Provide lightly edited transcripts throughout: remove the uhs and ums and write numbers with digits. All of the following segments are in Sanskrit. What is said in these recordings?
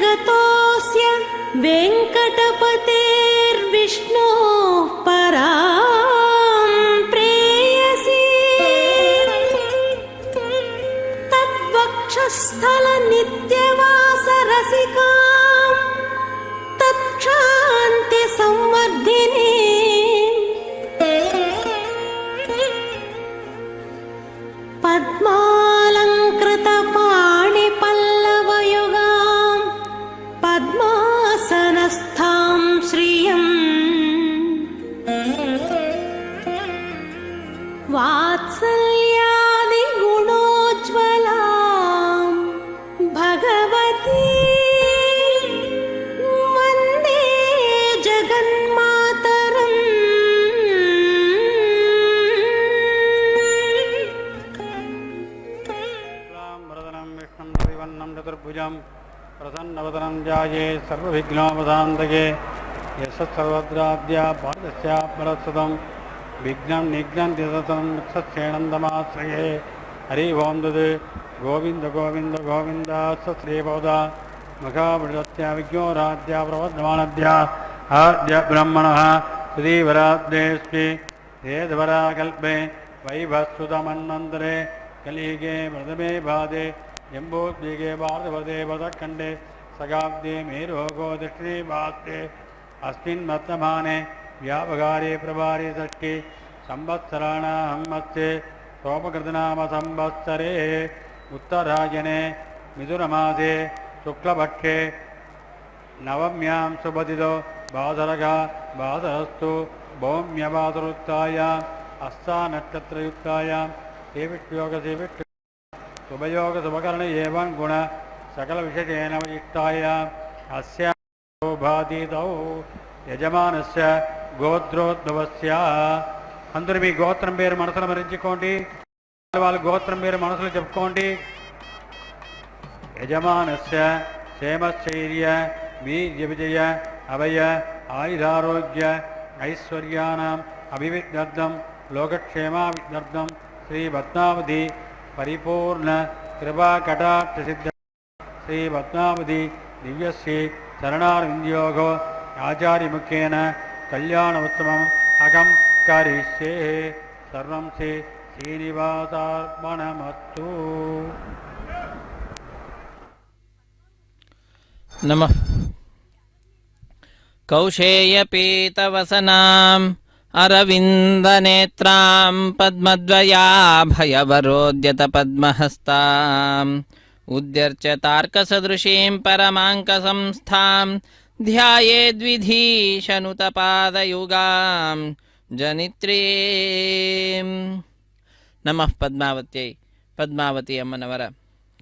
शरणगतोऽस्य वेङ्कटपतेर्विष्णोः परां प्रेयसी तद्वक्षस्थलनित्यवासरसिकां तत्क्षान्तिसंवर्धिनी पद्मालङ्कृतपाणिपल्लवयुगां पद्मासनस्थां श्रियम् वात्सल्यादिगुणोज्ज्वलां भगवती वन्दे जगन्मातरम्। चतुर्भुजं प्रसन्नवदनं ध्याये सर्वविघ्नोपशान्तये यशस्सर्वद्राद्या पादस्यात्मरसदं विघ्नं निघ्नन्ति सततं सत्सेनन्दमाश्रये। हरि ओं तद् गोविन्द गोविन्द गोविन्द श्रीबोधा मखावृत्या विज्ञोराद्या प्रवर्धमानद्या आद्य ब्रह्मणः श्रीवराद्येऽस्मि वेदवराकल्पे वैभस्सुतमन्वन्तरे कलियुगे प्रथमे पादे जम्बोद्वीगे भारतपदे वदखण्डे सगाब्दे मेरोगो दक्षिणे भास्ते अस्मिन् वर्तमाने व्यापकारे प्रभारे षष्ठी संवत्सराणां मध्ये सोमकृतनाम संवत्सरे उत्तरायणे मिथुनमासे शुक्लपक्षे नवम्यां सुपतितो भादरः भादरस्तु भौम्यभादरुत्तायाम् हस्तानक्षत्रयुक्तायां सेविष्योगसेविष्य शुभयोग शुभकर्ण एवं गुण सकल विशेषेण विशिष्टायाम् अस्यां भातीतौ यजमानस्य गोत्रोद्भवस्य अंदर मी गोत्रम पेरु मनसुलो मरिंचुकोंडी वाळ्ळ गोत्रम पेरु मनसुलो चेप्पुकोंडी यजमानस्य क्षेमस्थैर्य वीर्य विजय अभय आयुरारोग्य ऐश्वर्यानाम् अभिवृद्ध्यर्थं लोकक्षेमाभिवृद्ध्यर्थं श्री पद्मावती परिपूर्ण कृपा कटाक्ष सिद्ध श्री पद्मावती दिव्यश्री शरणारविंदयोगो आचार्य मुखेन कल्याण उत्तमम् अहं करिष्ये सर्वं श्री श्रीनिवासार्पणमस्तु। नमः कौशेयपीतवसनाम् अरविन्दनेत्रां पद्मद्वयाभयवरोद्यत पद्महस्ताम् उद्यर्च्य तार्कसदृशीं परमाङ्कसंस्थां ध्यायेद्विधीशनुतपादयुगां जनित्रीं। नमः पद्मावत्यै। पद्मावती अम्मनवर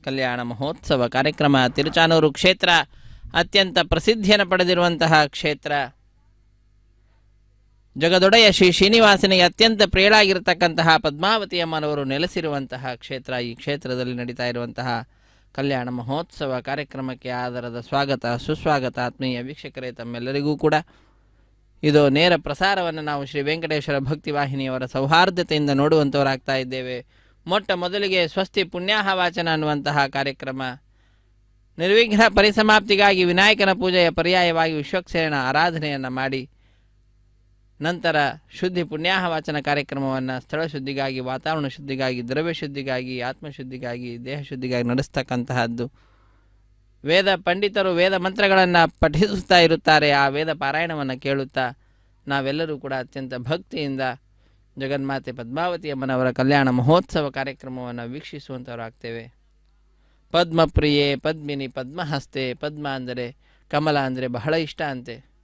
कल्याण महोत्सव ಕಾರ್ಯಕ್ರಮ ತಿರುಚಾನೂರು ಕ್ಷೇತ್ರ ಅತ್ಯಂತ ಪ್ರಸಿದ್ಧಿಯನ್ನು ಪಡೆದಿರುವಂತಹ ಕ್ಷೇತ್ರ. ಜಗದೊಡೆಯ ಶ್ರೀ ಶ್ರೀನಿವಾಸನಿಗೆ ಅತ್ಯಂತ ಪ್ರಿಯಳಾಗಿರತಕ್ಕಂತಹ ಪದ್ಮಾವತಿ ಅಮ್ಮನವರು ನೆಲೆಸಿರುವಂತಹ ಕ್ಷೇತ್ರ. ಈ ಕ್ಷೇತ್ರದಲ್ಲಿ ನಡೀತಾ ಇರುವಂತಹ ಕಲ್ಯಾಣ ಮಹೋತ್ಸವ ಕಾರ್ಯಕ್ರಮಕ್ಕೆ ಆದರದ ಸ್ವಾಗತ ಸುಸ್ವಾಗತ. ಆತ್ಮೀಯ ವೀಕ್ಷಕರೇ, ತಮ್ಮೆಲ್ಲರಿಗೂ ಕೂಡ ಇದು ನೇರ ಪ್ರಸಾರವನ್ನು ನಾವು ಶ್ರೀ ವೆಂಕಟೇಶ್ವರ ಭಕ್ತಿವಾಹಿನಿಯವರ ಸೌಹಾರ್ದತೆಯಿಂದ ನೋಡುವಂಥವರಾಗ್ತಾ ಇದ್ದೇವೆ. ಮೊಟ್ಟ ಮೊದಲಿಗೆ ಸ್ವಸ್ತಿ ಪುಣ್ಯಾಹ ವಾಚನ ಅನ್ನುವಂತಹ ಕಾರ್ಯಕ್ರಮ, ನಿರ್ವಿಘ್ನ ಪರಿಸಮಾಪ್ತಿಗಾಗಿ ವಿನಾಯಕನ ಪೂಜೆಯ ಪರ್ಯಾಯವಾಗಿ ವಿಶ್ವಕ್ಸೇನ ಆರಾಧನೆಯನ್ನು ಮಾಡಿ ನಂತರ ಶುದ್ಧಿ ಪುಣ್ಯಾಹ ವಾಚನ ಕಾರ್ಯಕ್ರಮವನ್ನು ಸ್ಥಳ ಶುದ್ಧಿಗಾಗಿ, ವಾತಾವರಣ ಶುದ್ಧಿಗಾಗಿ, ದ್ರವ್ಯ ಶುದ್ಧಿಗಾಗಿ, ಆತ್ಮಶುದ್ಧಿಗಾಗಿ, ದೇಹ ಶುದ್ಧಿಗಾಗಿ ನಡೆಸ್ತಕ್ಕಂತಹದ್ದು. ವೇದ ಪಂಡಿತರು ವೇದ ಮಂತ್ರಗಳನ್ನು ಪಠಿಸುತ್ತಾ ಇರುತ್ತಾರೆ. ಆ ವೇದ ಪಾರಾಯಣವನ್ನು ಕೇಳುತ್ತಾ ನಾವೆಲ್ಲರೂ ಕೂಡ ಅತ್ಯಂತ ಭಕ್ತಿಯಿಂದ ಜಗನ್ಮಾತೆ ಪದ್ಮಾವತಿ ಅಮ್ಮನವರ ಕಲ್ಯಾಣ ಮಹೋತ್ಸವ ಕಾರ್ಯಕ್ರಮವನ್ನು ವೀಕ್ಷಿಸುವಂಥವರಾಗ್ತೇವೆ. ಪದ್ಮಪ್ರಿಯೆ ಪದ್ಮಿನಿ ಪದ್ಮಹಸ್ತೆ. ಪದ್ಮ ಅಂದರೆ ಕಮಲ ಅಂದರೆ ಬಹಳ ಇಷ್ಟ ಅಂತೆ.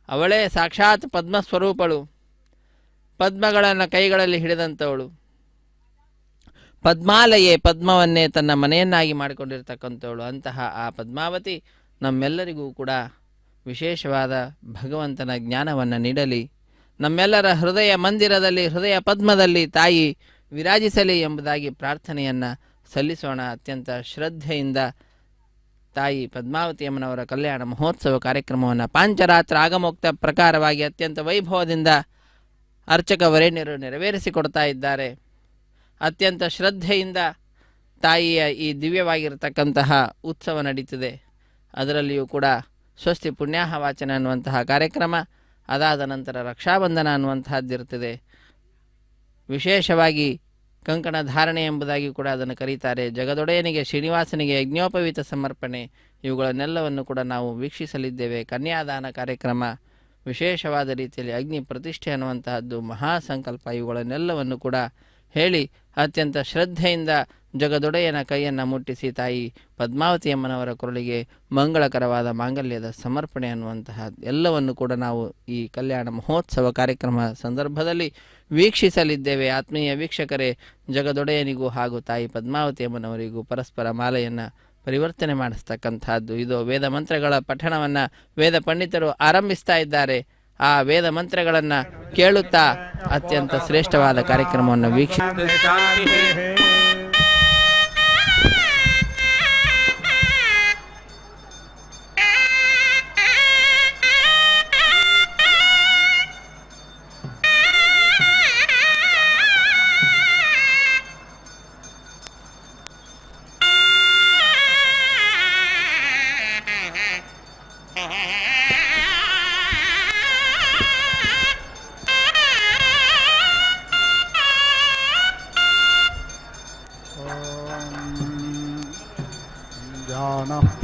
ಅವಳೇ ಸಾಕ್ಷಾತ್ ಪದ್ಮಸ್ವರೂಪಳು, ಪದ್ಮಗಳನ್ನು ಕೈಗಳಲ್ಲಿ ಹಿಡಿದಂಥವಳು. ಪದ್ಮಾಲಯೇ, ಪದ್ಮವನ್ನೇ ತನ್ನ ಮನೆಯನ್ನಾಗಿ ಮಾಡಿಕೊಂಡಿರ್ತಕ್ಕಂಥವಳು. ಅಂತಹ ಆ ಪದ್ಮಾವತಿ ನಮ್ಮೆಲ್ಲರಿಗೂ ಕೂಡ ವಿಶೇಷವಾದ ಭಗವಂತನ ಜ್ಞಾನವನ್ನು ನೀಡಲಿ. ನಮ್ಮೆಲ್ಲರ ಹೃದಯ ಮಂದಿರದಲ್ಲಿ, ಹೃದಯ ಪದ್ಮದಲ್ಲಿ ತಾಯಿ ವಿರಾಜಿಸಲಿ ಎಂಬುದಾಗಿ ಪ್ರಾರ್ಥನೆಯನ್ನು ಸಲ್ಲಿಸೋಣ. ಅತ್ಯಂತ ಶ್ರದ್ಧೆಯಿಂದ ತಾಯಿ ಪದ್ಮಾವತಿ ಅಮ್ಮನವರ ಕಲ್ಯಾಣ ಮಹೋತ್ಸವ ಕಾರ್ಯಕ್ರಮವನ್ನು ಪಾಂಚರಾತ್ರ ಆಗಮೋಕ್ತ ಪ್ರಕಾರವಾಗಿ ಅತ್ಯಂತ ವೈಭವದಿಂದ ಅರ್ಚಕ ವರೇಣ್ಯರು ನೆರವೇರಿಸಿಕೊಡ್ತಾ ಇದ್ದಾರೆ. ಅತ್ಯಂತ ಶ್ರದ್ಧೆಯಿಂದ ತಾಯಿಯ ಈ ದಿವ್ಯವಾಗಿರತಕ್ಕಂತಹ ಉತ್ಸವ ನಡೀತಿದೆ. ಅದರಲ್ಲಿಯೂ ಕೂಡ ಸ್ವಸ್ತಿ ಪುಣ್ಯಾಹ ವಾಚನ ಅನ್ನುವಂತಹ ಕಾರ್ಯಕ್ರಮ, ಅದಾದ ನಂತರ ರಕ್ಷಾಬಂಧನ ಅನ್ನುವಂತಹದ್ದಿರ್ತದೆ. ವಿಶೇಷವಾಗಿ ಕಂಕಣ ಧಾರಣೆ ಎಂಬುದಾಗಿ ಕೂಡ ಅದನ್ನು ಕರೀತಾರೆ. ಜಗದೊಡೆಯನಿಗೆ ಶ್ರೀನಿವಾಸನಿಗೆ ಯಜ್ಞೋಪವೀತ ಸಮರ್ಪಣೆ, ಇವುಗಳನ್ನೆಲ್ಲವನ್ನು ಕೂಡ ನಾವು ವೀಕ್ಷಿಸಲಿದ್ದೇವೆ. ಕನ್ಯಾದಾನ ಕಾರ್ಯಕ್ರಮ, ವಿಶೇಷವಾದ ರೀತಿಯಲ್ಲಿ ಅಗ್ನಿ ಪ್ರತಿಷ್ಠೆ ಅನ್ನುವಂತಹದ್ದು, ಮಹಾಸಂಕಲ್ಪ, ಇವುಗಳನ್ನೆಲ್ಲವನ್ನು ಕೂಡ ಹೇಳಿ ಅತ್ಯಂತ ಶ್ರದ್ಧೆಯಿಂದ ಜಗದೊಡೆಯನ ಕೈಯನ್ನು ಮುಟ್ಟಿಸಿ ತಾಯಿ ಪದ್ಮಾವತಿಯಮ್ಮನವರ ಕೊರಳಿಗೆ ಮಂಗಳಕರವಾದ ಮಾಂಗಲ್ಯದ ಸಮರ್ಪಣೆ ಅನ್ನುವಂತಹ ಎಲ್ಲವನ್ನು ಕೂಡ ನಾವು ಈ ಕಲ್ಯಾಣ ಮಹೋತ್ಸವ ಕಾರ್ಯಕ್ರಮ ಸಂದರ್ಭದಲ್ಲಿ ವೀಕ್ಷಿಸಲಿದ್ದೇವೆ. ಆತ್ಮೀಯ ವೀಕ್ಷಕರೇ, ಜಗದೊಡೆಯನಿಗೂ ಹಾಗೂ ತಾಯಿ ಪದ್ಮಾವತಿಯಮ್ಮನವರಿಗೂ ಪರಸ್ಪರ ಮಾಲೆಯನ್ನು ಪರಿವರ್ತನೆ ಮಾಡಿಸ್ತಕ್ಕಂಥದ್ದು. ಇದು ವೇದ ಮಂತ್ರಗಳ ಪಠಣವನ್ನು ವೇದ ಪಂಡಿತರು ಆರಂಭಿಸ್ತಾ ಇದ್ದಾರೆ. ಆ ವೇದ ಮಂತ್ರಗಳನ್ನು ಕೇಳುತ್ತಾ ಅತ್ಯಂತ ಶ್ರೇಷ್ಠವಾದ ಕಾರ್ಯಕ್ರಮವನ್ನು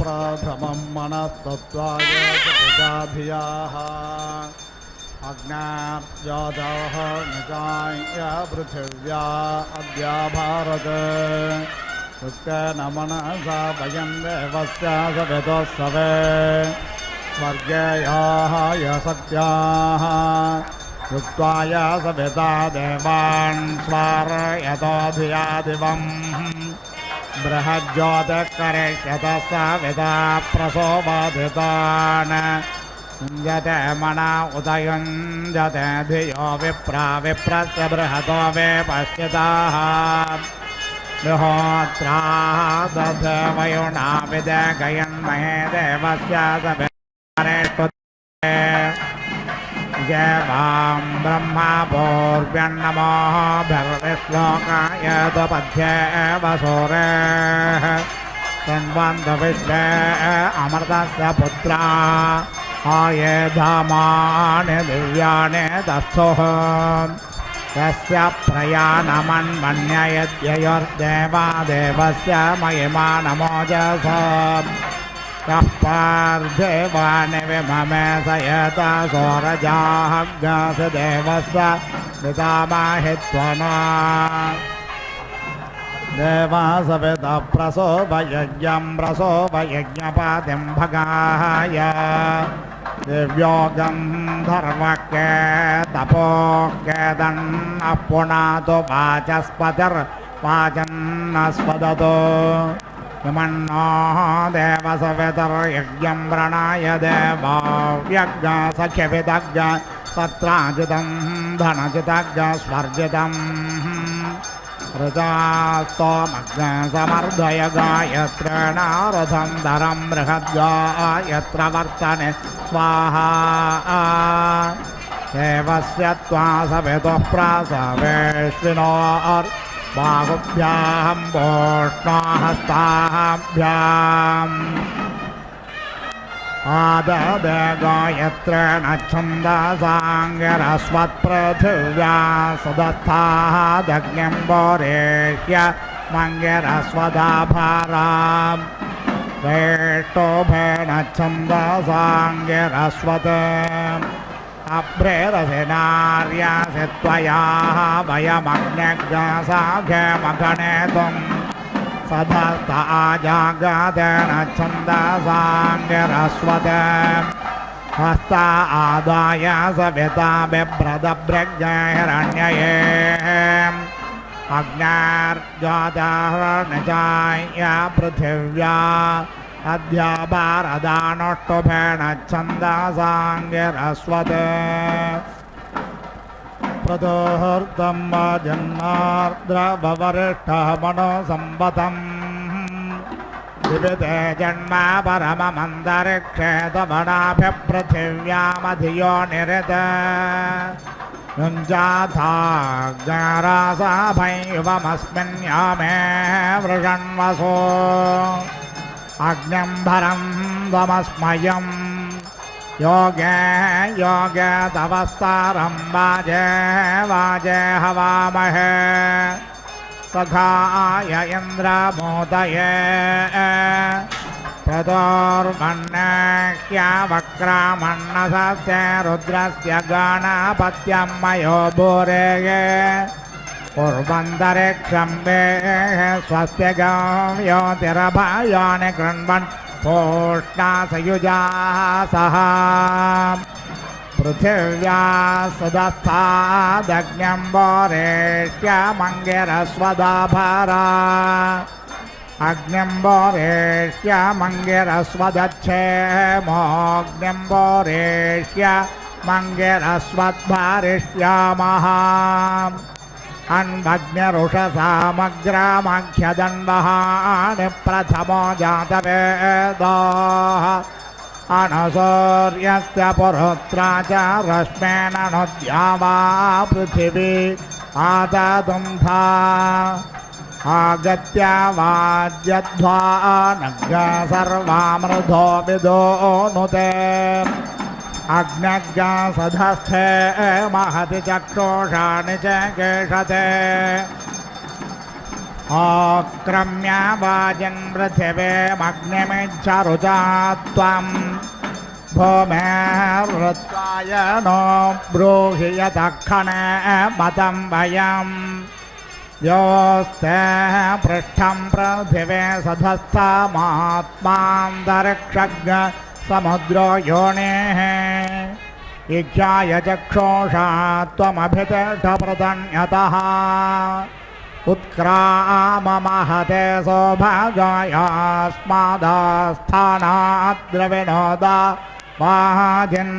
प्रथमं मनस्तत्त्वाय जगदाभियाः अग्नाब्जातः निजाय पृथिव्या अद्या भारत सुक्तेन मनसा वयं देवस्य सवितोत्सवे स्वर्गेयाः यशक्त्याः युक्त्वाय सविता देवान् स्वारयतो धिया दिवम् बृहज्योतिकरिष्यतः सविता प्रसोबाधितान् युञ्जते मना उदयुञ्जते धियो विप्रा विप्रस्य बृहतो विपश्चिताः विहोत्राः दधवयुना विदेगयन्महे देवस्य सवितारेष्टुते जयवां ब्रह्मा पूर्व्यन्नमो भर्विश्लोकाय त्वपध्ये वसूरेः शृण्वन्तविश्वे अमृतस्य पुत्रा आये धामानि दिव्यानि दत्सुः यस्य प्रयाणमन्मन्ययद्ययोर्देवा देवस्य महिमा नमोजसा यः पार्थिवानि विममे सयता सौरजाहग्नास देवस्य पितामहित्वना देवासविता प्रसोभयज्ञं प्रसोभयज्ञपातिं भगाय दिव्योगं धर्मके तपोकेदन्नः पुनातो वाचस्पतिर्वाचन्नस्पदतो यमन्नो देवसवितर्यज्ञं व्रणाय देवा यज्ञसख्यविदज्ञ सत्राजितं धनजितज्ञ स्वर्जितम् ऋजास्तोमग्नसमर्दय गायत्रेण रथं धरं बृहद्गायत्र वर्तने स्वाहा देवस्य त्वा सवितुः प्रसवेष्विनोर् बाहुभ्यां वोष्णाहस्ताभ्याम् आददे गायत्रेण छन्दसाङ्गिरस्वत्पृथिव्या सुदत्ताः दग्निं वोरेह्य मङ्गिरस्वदाभाराम् वेष्टोभेण छन्दसाङ्गिरस्वत् अभ्रेरसिनार्यासि त्वया वयमग्न्यग्साघ्यमगणेतुं सधस्त आजागादेन छन्दसाङ्गिरस्वत् हस्ता आदाय सविता बिभ्रदभ्रज्ञैरण्यये अग्न्यार्जातः पृथिव्या अद्या भारदानोष्टुभेण छन्दसाङ्गिरस्वत् प्रदोहर्तं जन्मार्द्रवरिष्ठः मनोसम्पतम् दिविते जन्म परममन्तरिक्षे तमनाभिपृथिव्यामधियो निरत युञ्जाथाग्रासाभैवमस्मिन् यामे वृषण्वसो अग्न्यं भरं त्वमस्मयम् योगे योगे तवस्तारं वाजे वाजे हवामहे सखाय इन्द्रमोदये प्रतोर्मन्नेह्यवक्रामन्नसस्य रुद्रस्य गणपत्यं मयो भूरेगे पूर्वन्तरिक्षं वेः स्वस्य ज्योतिरभयानि कृण्वन् पोष्णासयुजाः सह पृथिव्या सदस्तादग्न्यं वरेष्यमङ्गिरस्वदाभरा अग्निं वरेष्यमङ्गिरस्वदच्छेमोऽग्निं वरेष्यमङ्गिरस्वद्भारिष्यामः अन्वग्निरुषसामग्रामख्यदन्वहानि प्रथमो जातवेदाः अनसूर्यस्य पुरुत्रा च रश्मेन नुद्यावा पृथिवी आतदुन्धा आगत्य वाद्यध्वा नग् सर्वामृधो विदो नुते अग्नग् सधस्थे महति चक्षुषाणि च केशते आक्रम्य वाजन् पृथिवीमग्निमिच्छरुचा त्वं भूमेर्वृत्ताय नो ब्रूहि यदक्षणे मतं वयम् योस्ते पृष्ठं पृथिवे सधस्थमात्मान्तरिक्षज्ञ समुद्रो योनेः इच्छाय चक्षुषा त्वमभितिष्ठप्रतन्यतः उत्क्राममहते सौभागायास्मादास्थानाद्रविणोदा वाजिन्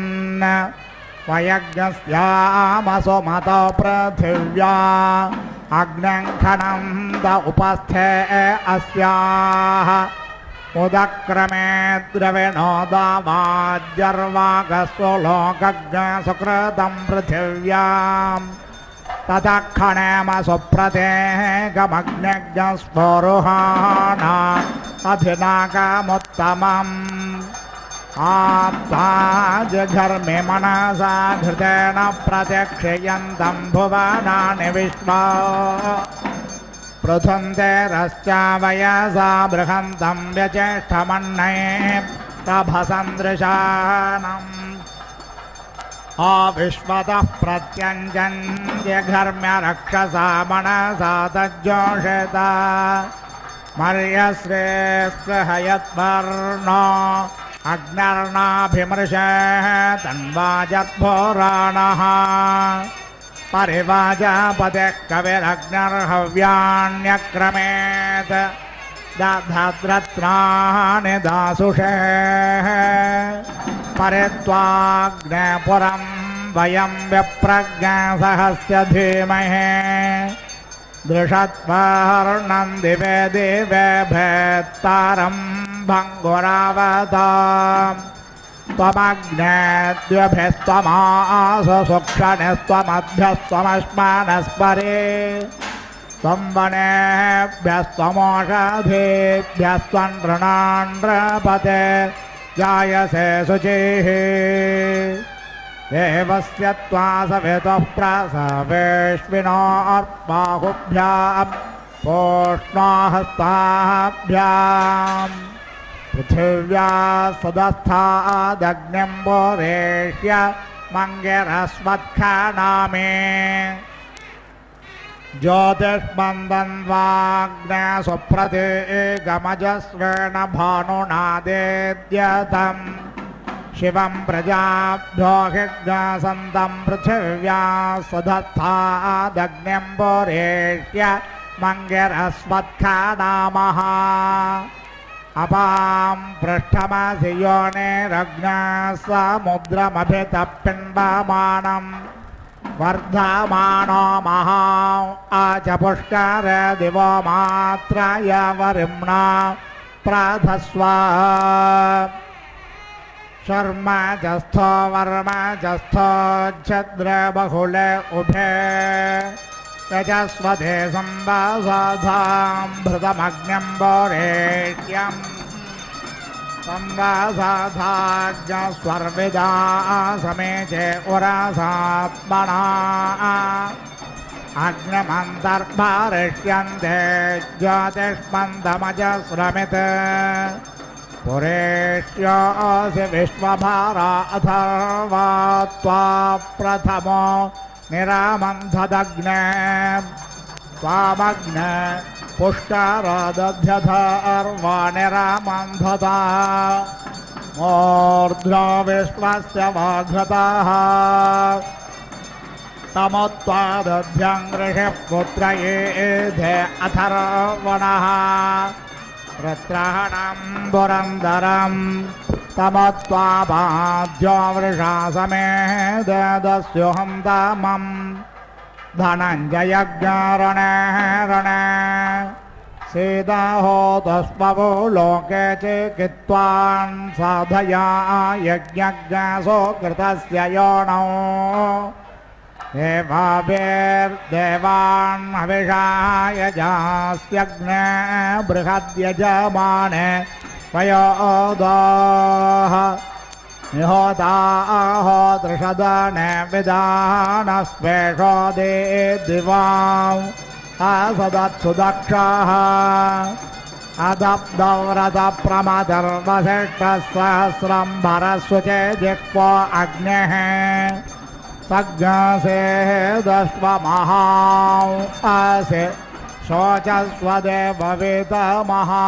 वयज्ञस्यामसुमतो पृथिव्या अग्निङ्खनं द उपस्थे अस्याः उदक्रमे द्रविणोदावाज्यर्वागस्व लोकज्ञसुकृतं पृथिव्यां ततःक्षणेमसुप्रतेकमग्निज्ञस्वरुहाणा अभिनाकमुत्तमम् आत्ताजघर्मि मनसा घृतेन प्रत्यक्षयन्तं भुवनानि विश्वा पृथुन्ते रश्चावयसा बृहन्तं व्यचेष्टमन्नये प्रभसन्दृशानम् आविश्वतः प्रत्यञ्जन्यघर्म्य रक्षसा मनसा तज्जोषेत मर्यश्रेष्ठहयद्वर्णो अग्नर्णाभिमृशे तन्वाजद्भोराणः परिवाजापतिः कविरग्निर्हव्यान्यक्रमेत् दधद्रत्नानि दासुषे परित्वाग्नेपुरं वयं विप्रज्ञसहस्य धीमहि दृशत्वर्णं दिवे दिवे भेत्तारं भङ्गुरावताम् त्वमग्नेद्यभिस्त्वमासु सुक्षणिस्त्वमभ्यस्त्वमश्मानस्परे त्वं वनेभ्यस्त्वमोषधेभ्यस्त्वं नृणान्नृपते जायसे शुचिः देवस्य त्वा सवितुः प्रसवेश्विनोर्बाहुभ्यां पोष्णाहस्ताभ्याम् पृथिव्या सदस्थादग्निं वरेष्य मङ्गिरस्वत्खानामे ज्योतिष्मन्दन्वाग्ने सुप्रतिगमजस्वेन भानुनादेद्यतं शिवं प्रजाभ्यो हिग्सन्तं पृथिव्या सदस्थादग्निं वरेष्य मङ्गिरस्वत्खानामः अपां पृष्ठमसि योनिरग्नः समुद्रमभितपिण्डमानं वर्धमानो महा आचपुष्कर दिवो मात्रय वरिम्णा प्रधस्व शर्मजस्थो वर्मजस्थो छद्रबहुले उभे यजस्वते संवासाधां भृतमग्न्यं वरेष्यं संवासाधाज्ञस्वर्विदा समेचे उरसात्मना अग्निमन्तर्भारिष्यन्ते ज्योतिष्मन्दमजस्रमित् पुरेष्योऽसि विश्वभारा अथर्वा त्वा प्रथमो निरामन्थदग्ने त्वामग्ने पुष्करादध्यथर्वा निरामन्थता मूर्ध्नो विश्वस्य वाघ्रताः तमोत्वादध्यङ्गृषः पुत्र येधे अथर्वणः वृत्रहणं पुरन्दरं तमोत्वाबाध्यो वृषा समेदस्योऽहं दामं धनञ्जयज्ञरणे रणे सीताहोतस्वो लोके चिकित्वान् साधया यज्ञज्ञासो कृतस्य योनौ देवाभिर्देवान् हविषाय जास्यग्ने बृहद्यजमाने वयोदाः निहोताहो दृषदने विदानस्वेषो दे दिवां असदत्सुदक्षाः अदब्धव्रतप्रमदर्वसिष्ठसहस्रं भरस्वचे जिह्वा अग्नेः सज्ञसे दश्वमहां असे शोचस्वदेववितमहा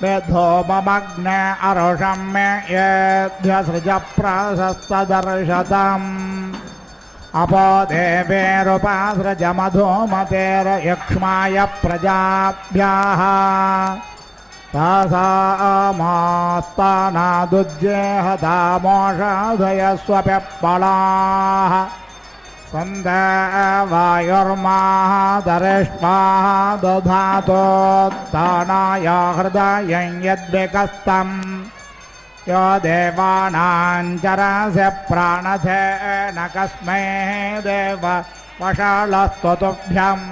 वेद्धो ममग्ने अरुषं मे येभ्यसृज प्रशस्तदर्शतम् अपो देवेरुपासृज मधुमतेर्यक्ष्माय प्रजाभ्यः तासामास्तानादुज्जेहतामोषधयस्वप्यपलाः सन्देवायुर्मादरिष्वाः दधातोत्तानाय हृदयं यद्विकस्तम् यो देवानाञ्चरस्य प्राणथेन कस्मै देव वषालस्तुभ्यम्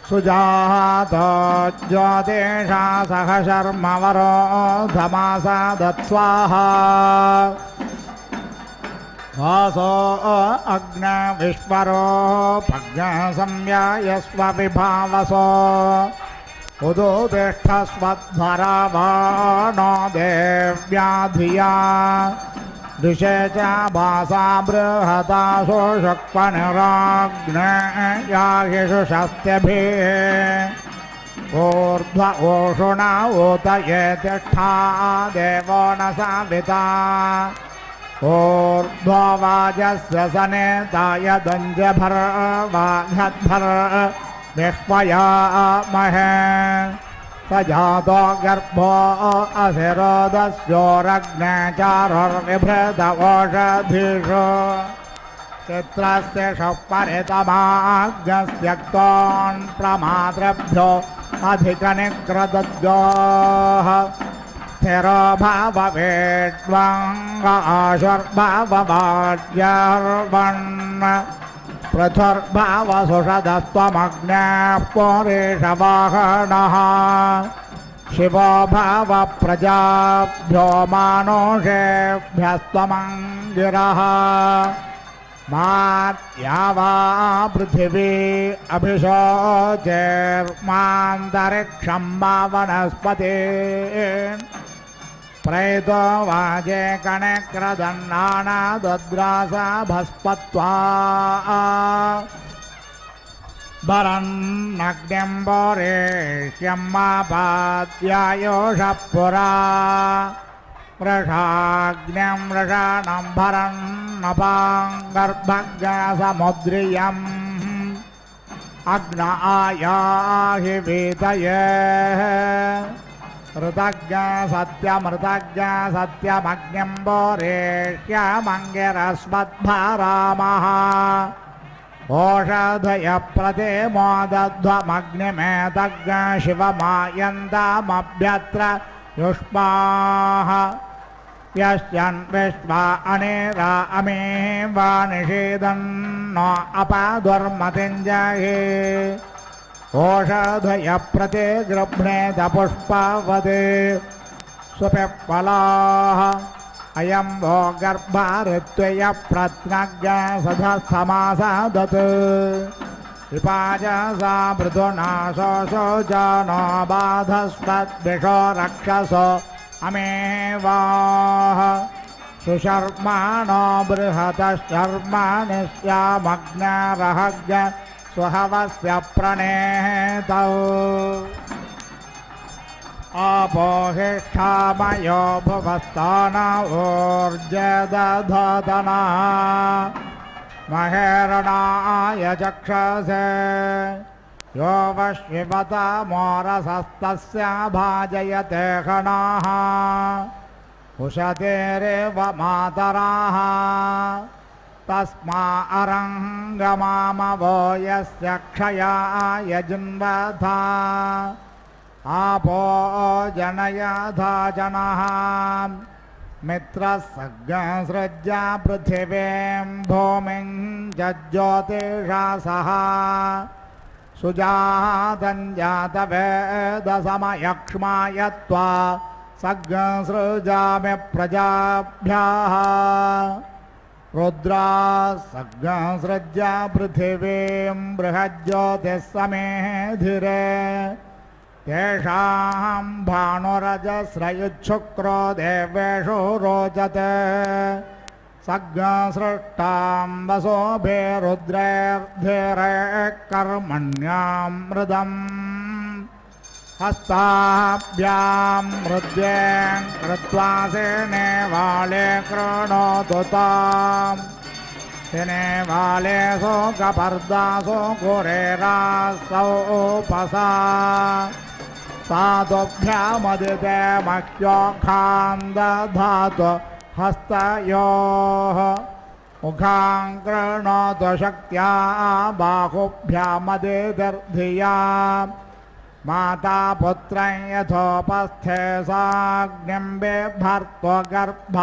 सुजातो ज्योतिषा सह शर्मवरो धमासा दत्स्वाहा वासो अग्ने विश्वरो पज्ञसंयायस्व विभावसो उदोतिष्ठस्वध्वरावाणो देव्या धिया दिशे च भासा बृहतासो शक्वनिराग्नेयाहिषु शस्त्यभिः ऊर्ध्व ओषुणा ऊत ये तिष्ठा देवो न साविता ऊर्ध्व वाजस्य सनेताय दञ्जभर्वाघद्भर् विह्वयामहे स जातो गर्भो असिरोदस्योरग्ने चारुर्विभृत ओषधीषु चित्रस्य परितमाग्स्त्यक्तोन् प्रमातृभ्यो अधिकनिग्रदद्योः स्थिरो भाववेड्वाङ्गाशुर्भाववाड्यर्वन् पृथुर्भावसुषदस्त्वमग्न्याः पुरेशवाहनः शिवो भावप्रजाभ्यो मानुषेभ्यस्त्वमङ्गिरः माद्यावा पृथिवी अभिशोचेर्मान्तरिक्षं मा वनस्पते प्रेतो वाजे कणक्रदन्नानादद्रासा भस्पत्वा वरन्नग्निम्बोरेष्यं मापाद्यायोषः पुरा वृषाग्निं वृषाणं भरन्नपाङ्गर्भग्समुद्रियम् अग्न आयाहि वीतये ऋतज्ञ सत्यमृतज्ञ ओषधयः प्रते मोदध्वमग्निमेतज्ञ शिवमायन्तामभ्यत्र युष्माः यश्चन् विश्वा अनेरा अमेवा निषेदन् न अपादुर्मतिञ्जये ओषधय प्रतिगृह्णेत पुष्पवते सुपिप्पलाः अयं वो गर्भाऋत्वय प्रत्नज्ञ सधस्थमासादत् विपाजसा मृदुनाशोषो जानो बाधस्वद्विषो रक्षसो अमेवाः सुशर्माणो बृहतशर्माणि स्यामग्नरहज्ञ स्वहवस्य प्रणेतौ आपोहिष्ठामयो भुवस्तान ऊर्जदधतना महेरणाय चक्षसे यो वश्विवत मोरसस्तस्य भाजयते खणाः उशतेरेव मातराः तस्मा अरङ्गमामवो यस्य क्षयाय जिन्वथा आपो जनयधा जनः मित्रसृज्या पृथिवीं भूमिं ज्योतिषा सह सुजातं जातवेदसमयक्ष्मायत्वा सृजामि प्रजाभ्यः रुद्रा सृज्या पृथिवीं बृहज्योतिस्समेधिरे तेषां भानुरजस्रयुच्छुक्रो देवेषु रोचते सृष्टां वसोभिरुद्रैर्धिरे कर्मण्यां मृदम् हस्ताभ्यां मृद्वें कृत्वा सेनेवाले कृणोतु ताम् सेनेवाले शोकपर्दासो गुरेरासौपसा साधुभ्यामदिते मह्योखां दधातु हस्तयोः मुखां कृणोतु शक्त्या बाहुभ्यामदितिर्धिया माता पुत्रं यथोपस्थे साग्निं बिभर्त्वगर्भ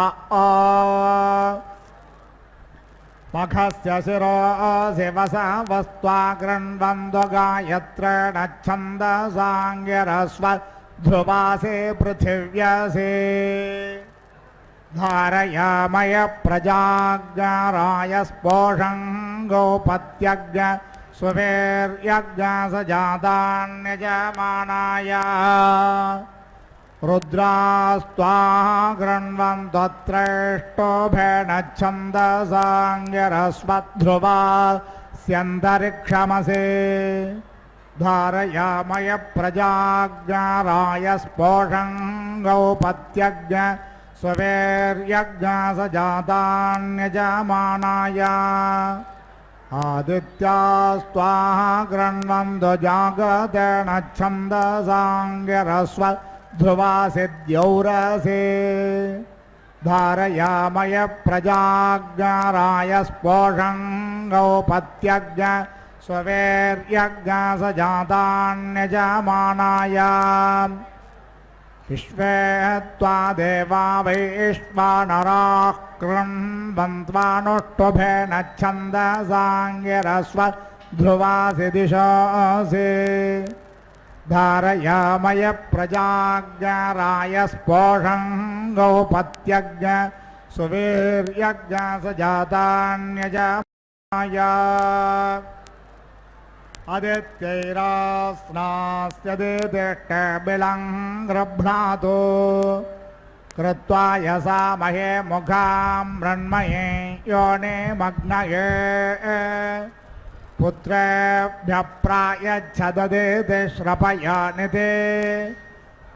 मखस्य शिरो शिवसा वस्त्वा गृह्णन्तो गायत्रेण छन्दसाङ्गिरस्व ध्रुवासे पृथिव्यसे धारयामय प्रजाज्ञराय स्पोषं गोपत्यज्ञ सुवेर्यज्ञ सजातान्यजमानाय रुद्रास्त्वा गृह्णन्त्वत्रैष्टोभेन छन्दसाङ्गिरस्वध्रुवा स्यन्तरिक्षमसे धारयामय प्रजाज्ञराय स्पोषं गौपत्यज्ञ सुवेर्यज्ञ सजातान्यजमानाय आदित्यास्त्वाः गृह्णन्तो जागतेन छन्दसाङ्गिरस्व ध्रुवासिद्यौरसे धारयामय प्रजाज्ञराय स्पोषं गौपत्यज्ञ स्ववेर्यज्ञ सजातान्यजमानाय विश्वे त्वा देवा वैश्वानराः कृण्वन्त्वानुष्टुभेन छन्दसाङ्गिरस्व ध्रुवासि दिशासि धारयामय प्रजाज्ञराय स्पोषं गौपत्यज्ञ सुवीर्यज्ञ सजातान्यजमानाय आदित्यैरास्नास्यदितिष्ठबिलं गृह्णातु कृत्वा यसा महे मुखां मृण्मये योनिमग्नये पुत्रेभ्यः प्रायच्छददिति श्रपयानिते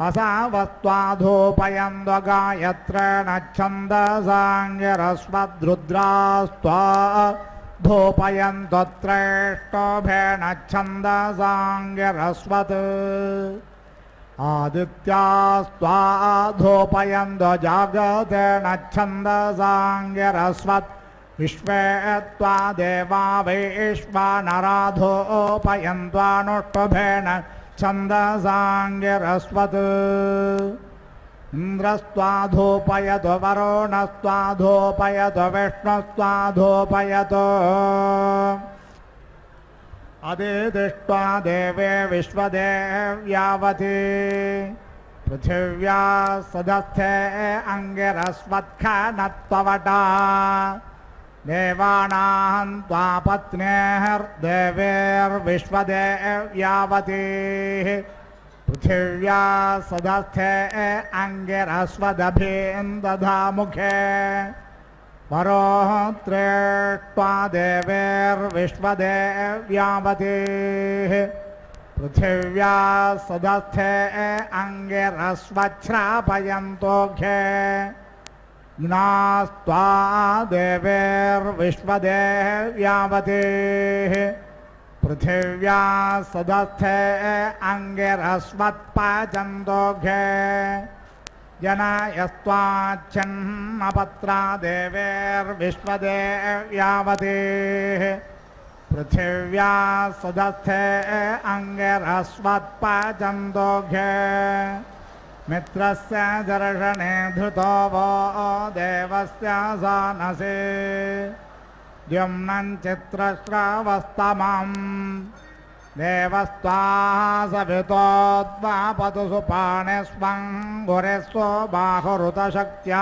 असावस्त्वाधूपयन्तो गायत्रेण छन्दसाङ्गिरस्वद्रुद्रास्त्वा धूपयन्तोत्रैष्टोभेन छन्दसाङ्गिरस्वत् आदित्यास्त्वा धूपयन्तो जागतेन छन्दसाङ्गिरस्वत् विश्वे त्वा देवा वैश्वानराधोपयन्त्वानुष्टुभेन छन्दसाङ्गिरस्वत् इन्द्रस्त्वाधूपयतो वरुणस्त्वाधूपयतो विष्णुस्त्वाधूपयतो अदितिष्ट्वा देवे विश्वदेव्यावती पृथिव्या सदस्थे अङ्गिरस्वत्खनत्ववटा देवानां त्वा पत्न्यैर्देवेर्विश्वदेव्यावतीः पृथिव्या सदस्थे अङ्गिरस्वदभिन्दधामुखे परोत्रेष्ट्वा देवेर्विश्वदेव्यावतीः पृथिव्या सदस्थे अङ्गिरस्वच्छ्रापयन्तोऽघे ज्ञास्त्वा देवेर्विश्वदेव्यावतीः पृथिव्या सदस्थे अङ्गिरस्वत्पचन्तोऽघे जनायस्त्वाच्छन्नपत्रा देवेर्विश्वदेव्यावतीः पृथिव्या सदस्थे अङ्गिरस्वत्पचन्तोऽघे मित्रस्य दर्शने धृतो वो देवस्य सानसे द्युम्नं चित्रश्रावस्तमम् देवस्त्वा सवितोद्वापतु सुपाणिस्वं गुरेस्व बाहुरुतशक्त्या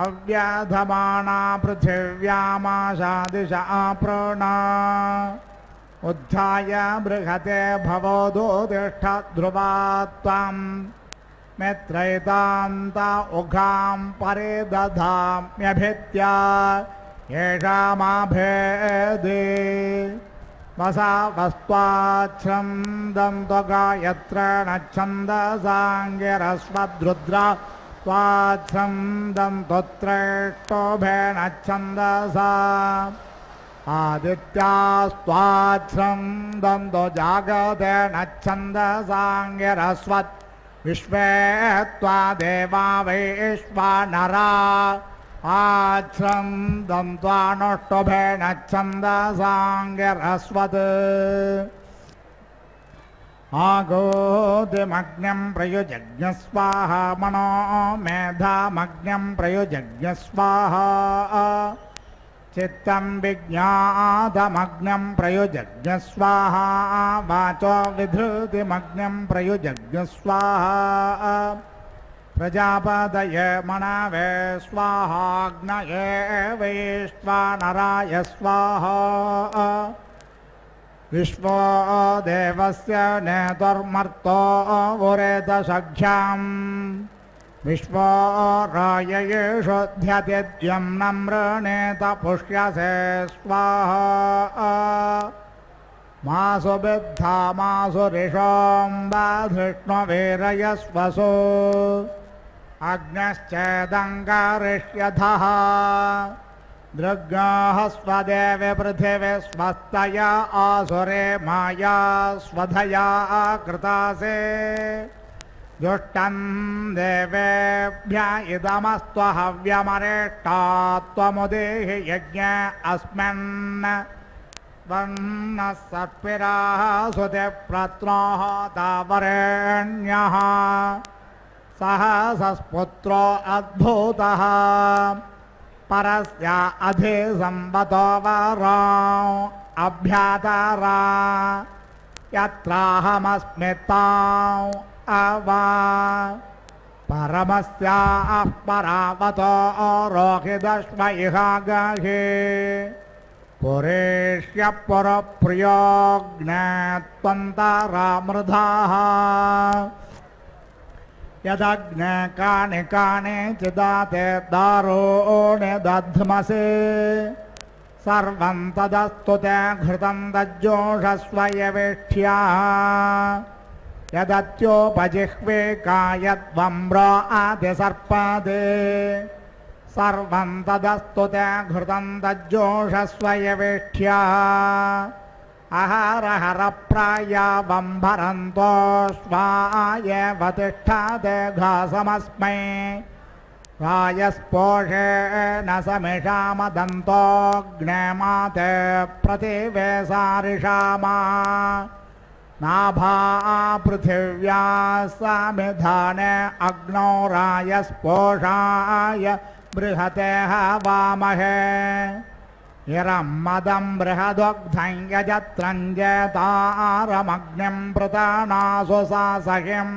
अव्याधमाना पृथिव्यामाशादिशा प्रणा उद्धाय बृहते भवोदोतिष्ठ ध्रुवा त्वां मित्रैतान्ता उघां परिदधाम्यभित्या येषामाभेदे वसावस्त्वाच्छन्दन्तो गायत्रेण छन्दसाङ्गिरस्वद्रुद्रा त्वाच्छन्दन्तोत्रेष्टोभेण छन्दसा आदित्यास्त्वाच्छन्दन्तो जागतेन छन्दसाङ्गिरस्वत् विश्वे त्वा देवा वैश्वानरा आच्छन्दन्त्वानुष्टुभेन छन्दसाङ्गिरस्वत् आगोदिमग्न्यं प्रयुजज्ञस्वाहा मनो मेधामग्न्यं प्रयुजज्ञस्वाहा चित्तं विज्ञातमग्न्यं प्रयुजज्ञस्वाहा वाचो विधृतिमग्न्यं प्रयुजज्ञस्वाहा प्रजापतये मनावे स्वाहाग्नये वैश्वानराय स्वाहा विश्वो देवस्य नेतुर्मर्तो उरेतसख्याम् विश्वो राययेषोऽध्यतिद्यं नम्रणेत पुष्यसे स्वाहा मासु बिद्धा मासु रिषोऽम्बाधृष्णुवीरयस्वसो अग्नश्चेदङ्गारिष्यधः दृग्गाः स्वदेवे पृथिवे स्वस्तया आसुरे माया स्वधया कृतासे दुष्टं देवेभ्य इदमस्त्व हव्यमरेष्टा त्वमुदेहि यज्ञ अस्मिन् वर्णः सत्पिराः सुते प्रत्नोः तावरेण्यः सहसस्पुत्रो अद्भुतः परस्य अधिसम्बतो वरा अभ्यातरा यत्राहमस्मिताम् अवा परमस्याः परावतो रोहिदश्व इहागहे पुरेष्य पुरप्रियोऽग्नेत्वन्तरामृधाः यदग्ने कानि कानि चिदाते दारोणे दध्मसे सर्वं तदस्तु ते घृतं दज्जोषस्वयवेक्ष्या यदत्योपजिह्वे कायद्वम्रो आदिसर्पादे सर्वं तदस्तु ते घृतं दज्जोषस्वयवेक्ष्या अहरहरप्रायावम्भरन्तो स्वायेव तिष्ठाते घासमस्मै रायस्पोषेण समिषामदन्तोऽग्नेमाते प्रतिवेसारिषामा नाभा पृथिव्या समिधाने अग्नौ रायस्पोषाय बृहते हवामहे इरं मदं बृहदोग्धं यजत्रञ्जतारमग्निं प्रतानासु सासहिं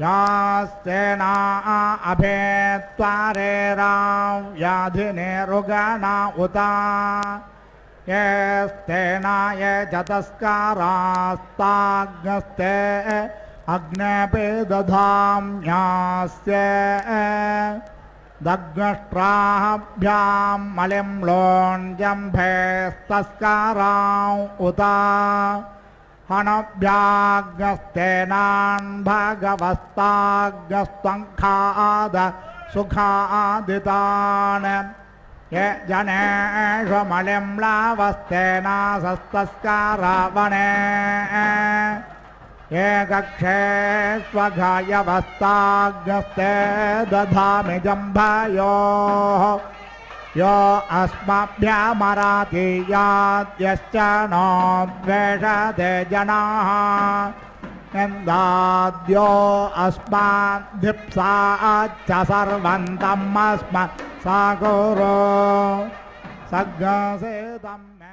यास्तेना अभेत्वारेरां याधिनिरुगणा उता येस्तेना ये चतस्कारास्ताग्नस्ते अग्नेऽपि दधाम्यास्य दग्नष्ट्राभ्यां मलिं लोञ्जम्भेस्तस्कारां उता हनभ्याग्नस्तेनान् भगवस्ताग्नस्त्वङ्खाद सुखादितान् ये जनेषु मलिं लावस्तेना सस्तस्कारावणे ये कक्षे स्वघायवस्ताग्नस्ते दधामि जम्भयोः यो अस्मभ्यमराति याद्यश्च नो द्वेषते जनाः नन्दाद्यो अस्माद्धिप्साच्च सर्वं तम् साकुरो सग्गसेतं मे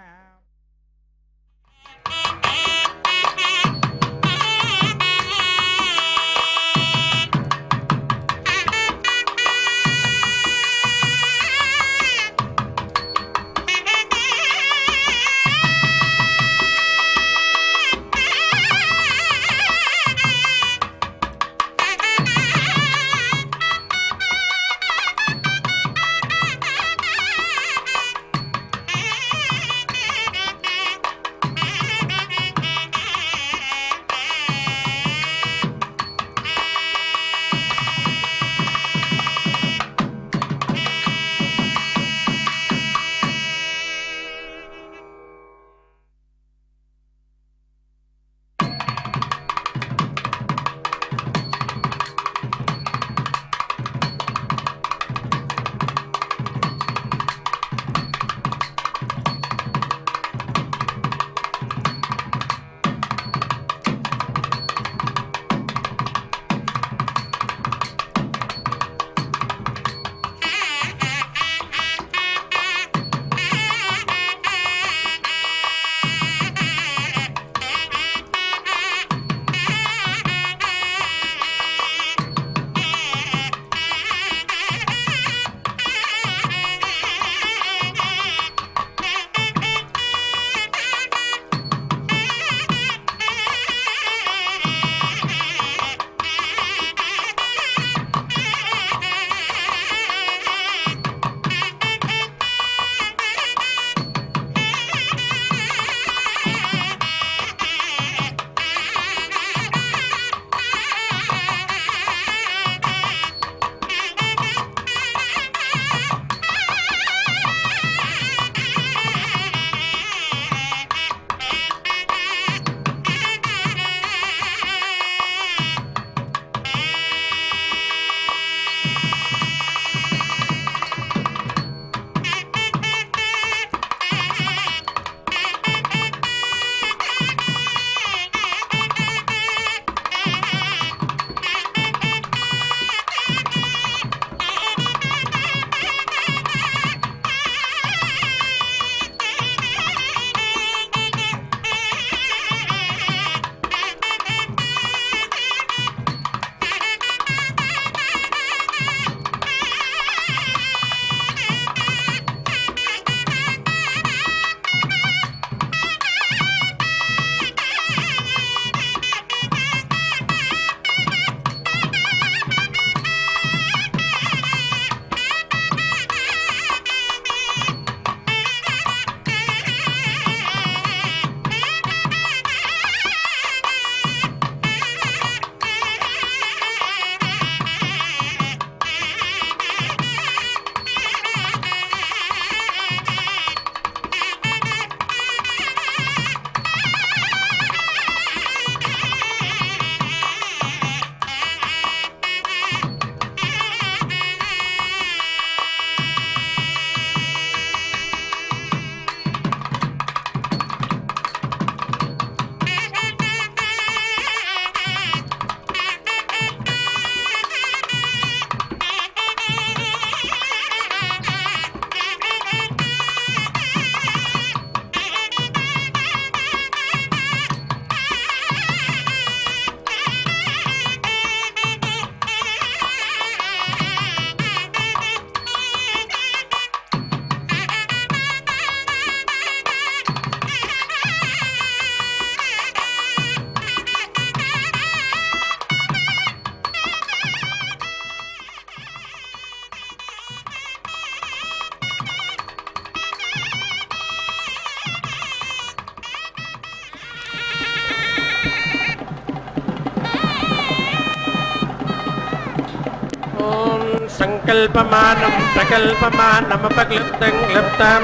సంకల్పమానం ప్రకల్పమానమపక్లుప్తం క్లుప్తం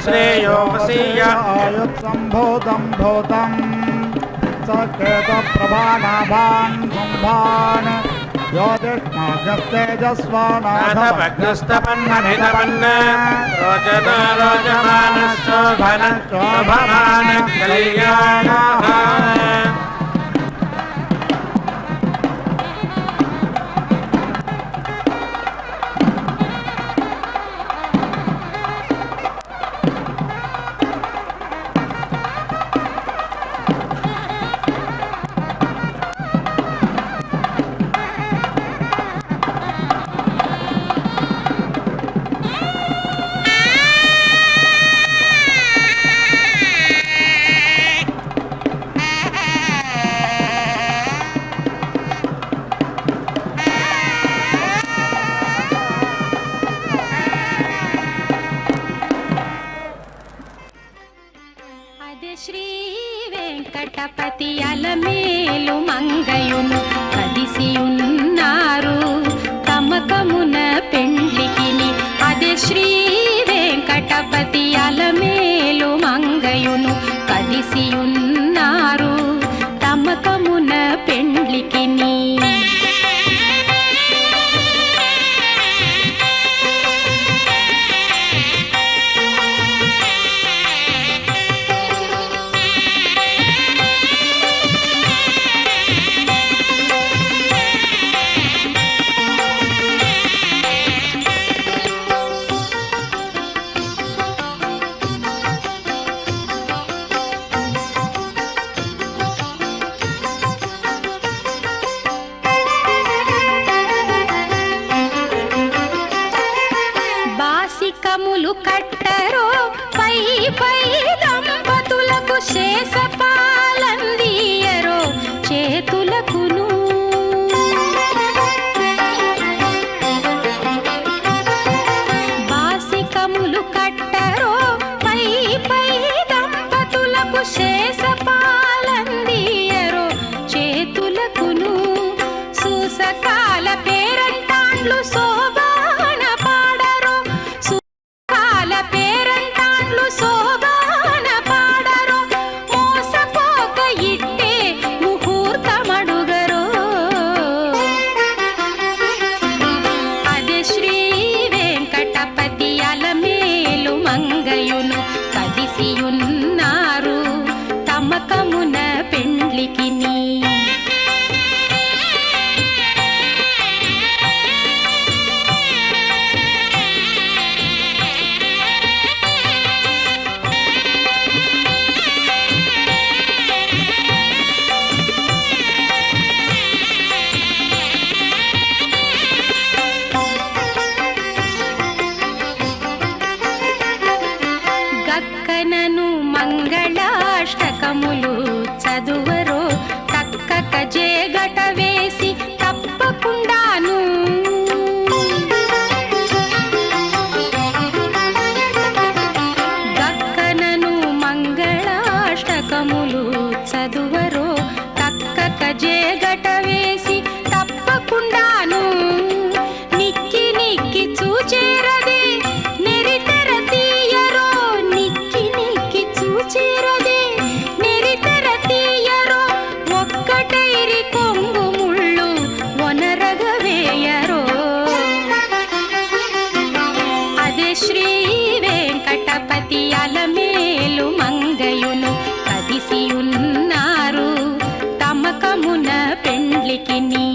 శ్రేయో వసీయ సంభూతం భూతం సకేత ప్రభానాభాన్ కుంభాన్ జ్యోతిష్మాగస్తేజస్వానాథపగ్నస్తపన్ననిధపన్న రోచన రోచమాన శోభన శోభమాన కళ్యాణ శ్రీ వెంకటపతి అలమేలు మంగయును కదిసియున్నారు తమకమున పెండ్లికిని. అదే శ్రీ వెంకటపతి అలమేలు మంగయును కదిసియున్నారు తమకమున పెండ్లికిని. బాసికములు కట్టరో పై పై దంపతులకు శేషపాలందియరో చేతులకును. బాసికములు కట్టరో పై పై దంపతులకు శేషపాలందియరో చేతులకును. సూసకాల పేరంటాండ్లు శోభాన పాడరో కాల పేరంటాండ్లు శోభాన పాడరో మోసపోక ఇట్టే ముహూర్తమడుగరో. అదే శ్రీ వెంకటపతి అలమేలు మంగయును కదిసియున్నారు తమకమున పెండ్లికిని. గక్కనను మంగళాష్టకములు చదువరో తక్కక జేగట వేసి తప్పకుండాను. గక్కనను మంగళాష్టకములు చదువరో తక్కక జేగట వేసి తప్పకుండాను. నిక్కి నిక్కి చూచేరదే నెరితెర తీయరో నిక్కి నిక్కి చూచేరదే నెరితెర తీయరో ఒక్కటైరి కొంగు ముళ్ళు ఒనరగవేయరో. అదే శ్రీ వెంకటపతి అలమేలు మంగయును కదిసియున్నారు తమకమున పెండ్లికిని.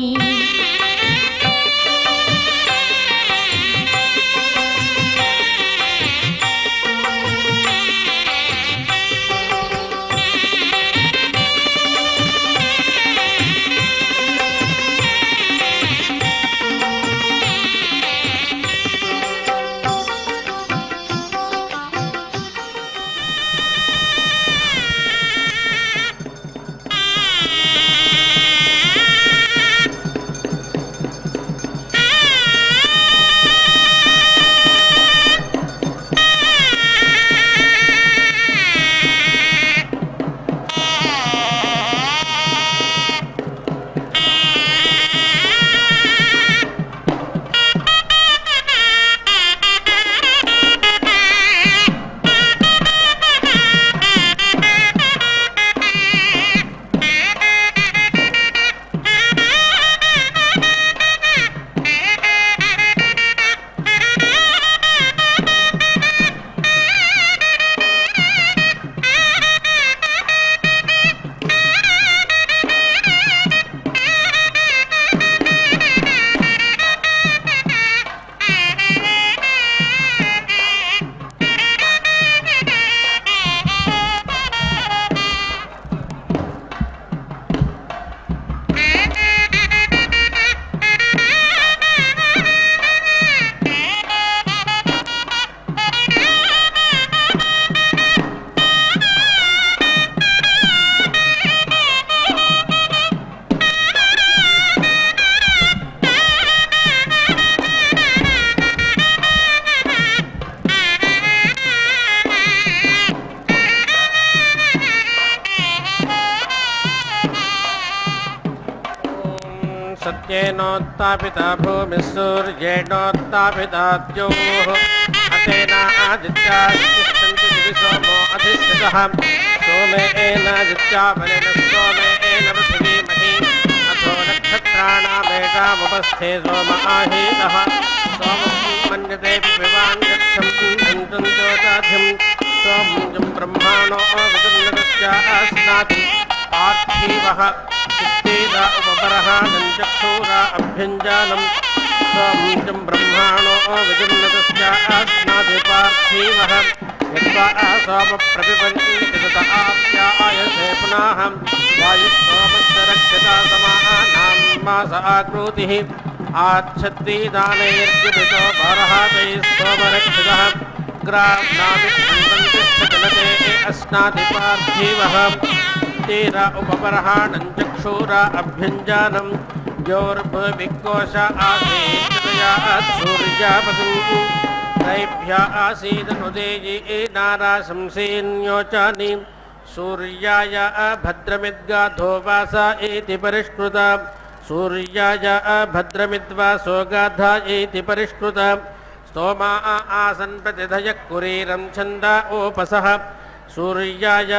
सत्येनोत्तापिता भूमिः सूर्येणोत्तापिता द्योः अतेनादित्यास्तिष्ठन्ति दिवि सोमो अधिष्ठितः सोमेनादित्याबलेन सोमेन पृथिवीमहि अथो नक्षत्राणामेषामुपस्थे सोम आहीतः सोमं मन्यते पिबान् गच्छं इन्द्रं ज्योताधिं सोमं ब्रह्माणो विदुर्नगस्यास्नाति पार्थिवः चित्तेदा उपपरः नञ्चक्षूरा अभ्यञ्जानं सोमं ब्रह्माणो विदुर्नगस्यास्नाति पार्थिवः यद्वा सोमप्रतिपन्निति तत आप्यायसे पुनः वायुः रक्षता समानां मास आकृतिः आच्छद्दीदानैर्जुबितो बर्हातैः सोमरक्षितः ग्राम्नाभिष्ठन्तिष्ठजलते अस्नाति पार्थिवः तीर उपपरः नञ्चक्षूरा अभ्यञ्जानं योर्भुविकोश आसीत् सूर्यापतिं त्रैभ्य आसीदनुदेयी नाराशंसेन्योचानि सूर्याय भद्रमिद्गाधो वासा इति परिष्कृता सूर्याय भद्रमिद्वासो गाधा इति परिष्कृता स्तोमा आसन् प्रतिधयः कुरीरं छन्दा ओपसः सूर्याय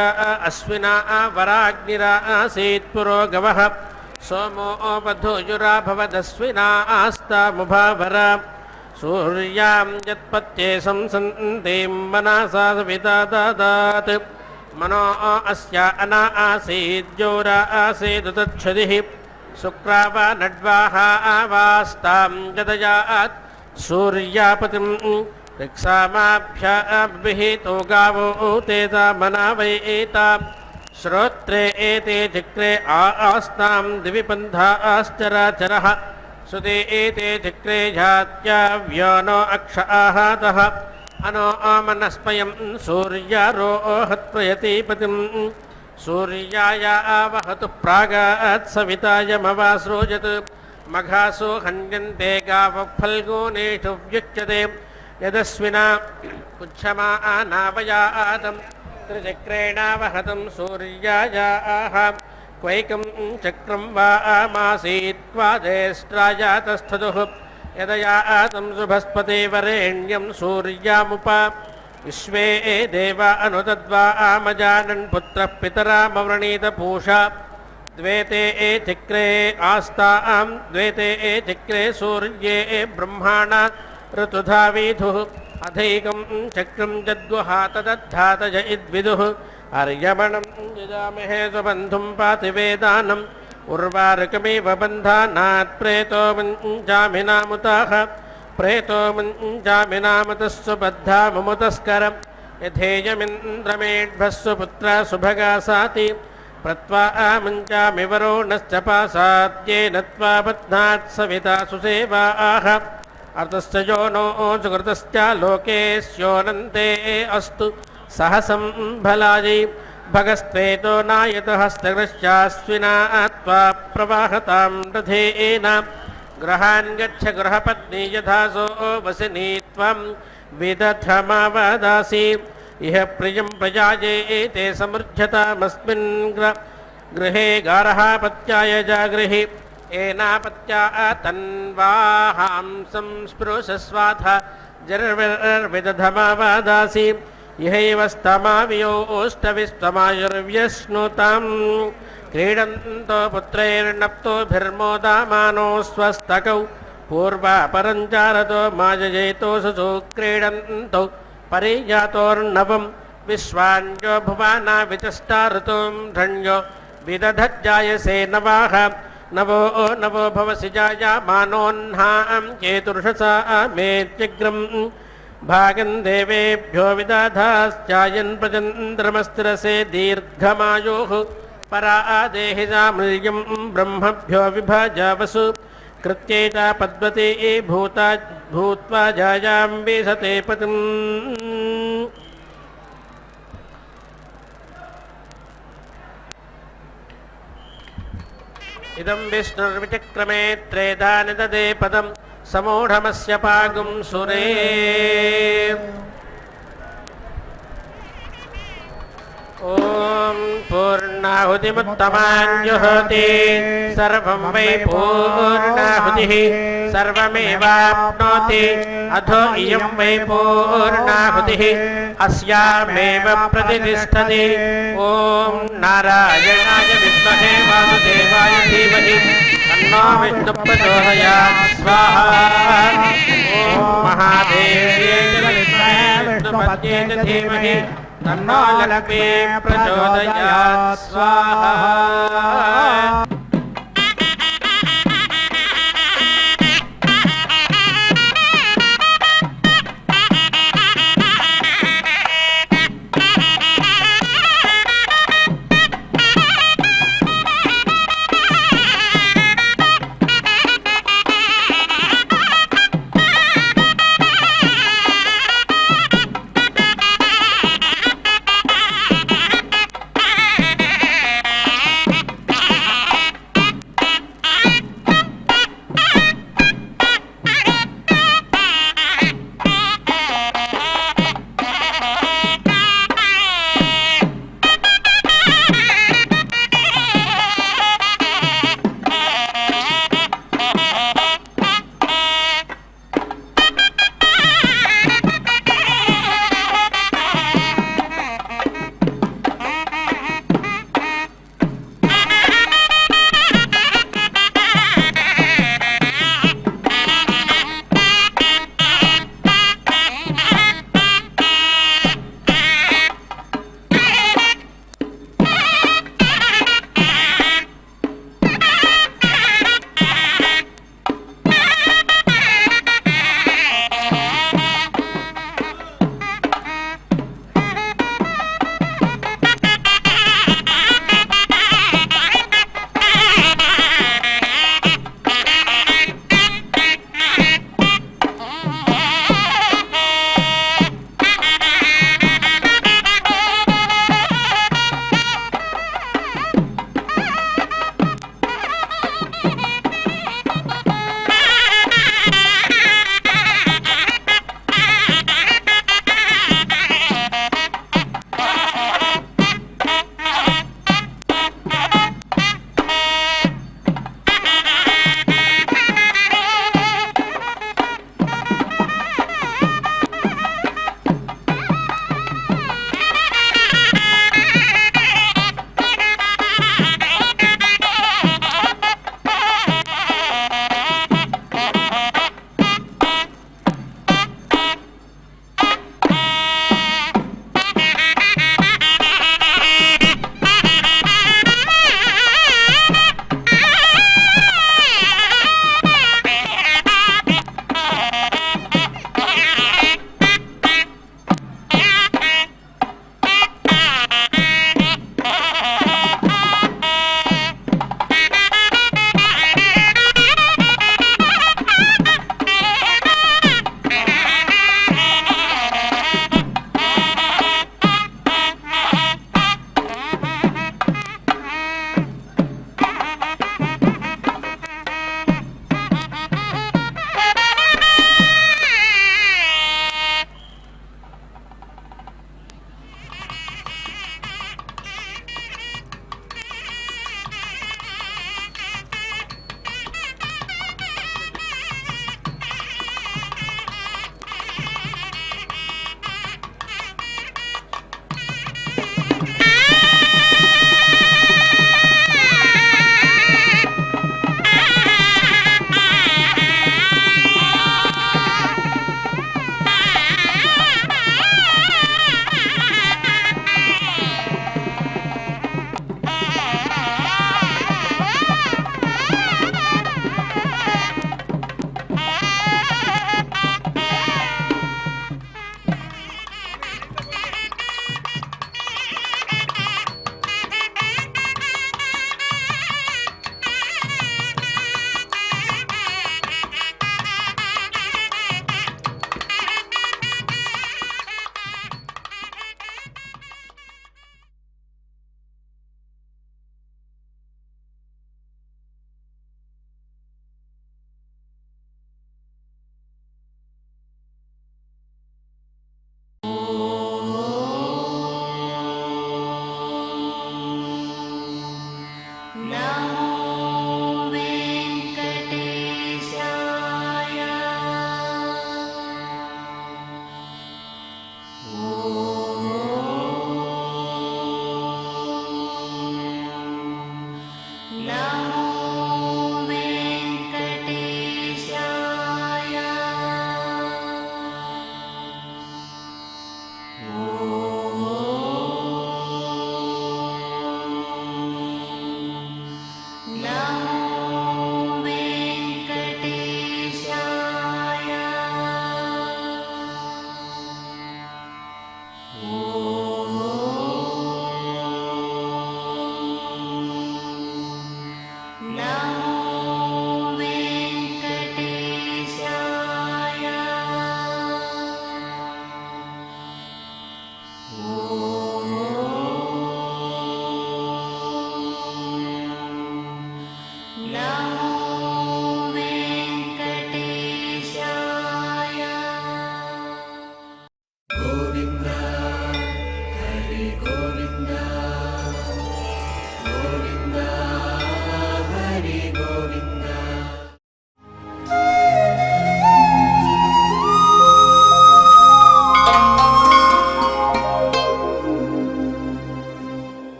अश्विना वराग्निरा आसीत् पुरोगवः सोमो वधूयुरा भवदश्विना आस्तामुभावरा सूर्यां यत्पत्ये संसन्तीं मनसा सविता ददात् मनो अस्या अना आसीद्योरा आसीदुतच्छदिः शुक्रावा नड्वाः आवास्तां यदयात् सूर्यापतिं ऋक्सामाभ्याभिहितो गावो तेता मना वै एता श्रोत्रे एते चिक्रे आस्तां दिविपन्था आश्चराचरः सुते एते चिक्रे जात्या व्योनो अक्ष आहातः अनो आमनस्मयं सूर्यारोहत्प्रयतिपतिं सूर्याय आवहतु प्रागात् सवितायमवासृजत् मघासो हन्यन्ते गावः फल्गुनेषु व्युच्यते यदस्विना पुच्छमानावयातं त्रिचक्रेणावहतं सूर्यायाः क्वैकं चक्रं वा आमासीत् क्वादेष्ट्राजातस्थतुः यदयातं शुभस्पते वरेण्यं सूर्यामुपा विश्वे देवा अनुतद्वा आमजानन् पुत्रः पितरामवृणीत पूषा द्वेते चिक्रे आस्तां द्वेते चिक्रे सूर्ये ब्रह्माणा ऋतुधावीधुः अधैकं चक्रं जद्गुहा तदद्धात जयद्विदुः अर्यमणं यजामहे स्वबन्धुं पातिवेदानम् उर्वारुकमेव बन्धानात् प्रेतो मुञ्जामिनामुताः प्रेतो मुञ्जामिनामतस्सु बद्धा मुमुतस्करं यथेयमिन्द्रमेढ्भः सुपुत्रा सुभगा साति प्रत्वा मुञ्जामि वरुणश्च पासाद्येन त्वा बध्नात् सविता सुसेवाः अर्थश्च यो नो सुकृतश्च लोकेस्योनन्ते अस्तु सहसं भलायै भगस्त्वेतो नायतहस्तगृश्चास्विना त्वा प्रवाहतां रथेन ग्रहान् गच्छ गृहपत्नी यथासो वसिनी त्वं विदधमावदासि इह प्रियं प्रजाये ते समृद्धतामस्मिन् गृहे गारः पत्याय जागृहि एनापत्या तन्वाहां संस्पृशस्वाथ जर्विदधमावदासि इहैव स्तमावियोष्टविस्तमायुर्व्यश्नुतां क्रीडन्तो पुत्रैर्नप्तोभिर्मोदामानो स्वस्तकौ पूर्वापरञ्चारतो माजयेतोऽसुषु क्रीडन्तो परिजातोर्नवं विश्वाञ्जो भुवाना विचष्टा ऋतुं धन्यो विदधज्जायसे नवाः नवो नवो भवसि जायमानोऽह्नां चेतुर्षसा मेत्यग्रम् भागं देवेभ्यो विदधाश्चायन् प्रचन्द्रमस्तिरसे दीर्घमायोः परा देहि सामृर्यं ब्रह्मभ्यो विभाजावसु कृत्येता पद्मते भूत्वा जायां विशते पतिम् इदं विष्णुर्विचक्रमे त्रेधा निददे पदं समूढमस्य पागुं सुरे ओ ॐ पूर्णाहुतिमुत्तमाञ्जुहोति सर्वं वै पूर्णाहुतिः सर्वमेवाप्नोति अधो इयं वै पूर्णाहुतिः अस्यामेव प्रतिष्ठति ॐ नारायणाय विद्महे वासुदेवाय धीमहि तन्नो विष्णुः प्रचोदयात् स्वाहा ॐ महादेव्यै च विद्महे विष्णुपत्न्यै च धीमहि तन्नो लक्ष्मी प्रचोदयात् स्वाहा।